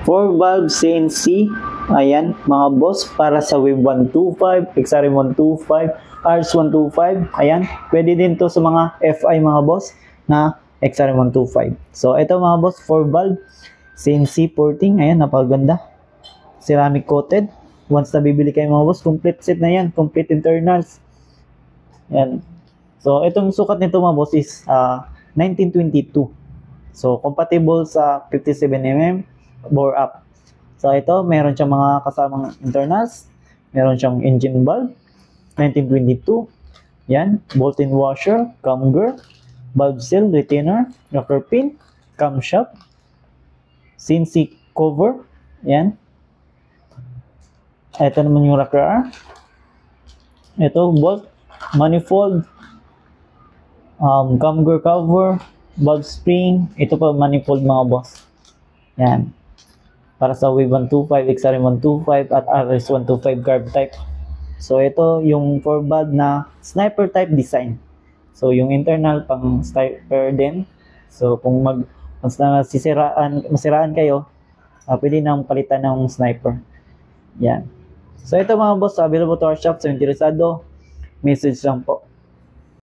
4 valve CNC. Ayan, mga boss, para sa Wave 125, XRM 125, RS 125. Ayan, pwede din to sa mga FI mga boss na XRM 125. So, ito mga boss, 4 valve CNC porting. Ayan, napakaganda. Ceramic coated. Once na bibili kayo mga boss, complete set na yan. Complete internals. Ayan. So, itong sukat nito mga boss is 1922. So, compatible sa 57mm bore up. So, ito, meron siyang mga kasamang internals. Meron siyang engine valve. 1922. Yan. Bolt-in washer. Camger. Valve seal. Retainer. Rocker pin. Camshaft. CNC cover. Yan. Ito naman yung rocker arm. Ito, bolt. Manifold. Camger cover. Valve spring. Ito pa manifold mga boss. Yan. Para sa Wave 125, XRM 125 at RS 125 carb type. So ito yung 4 valve na sniper type design. So yung internal pang sniper din. So kung once na masiraan kayo, pwede nang palitan ng sniper. Yan. So ito mga boss, available to our shop. So interesado, message lang po.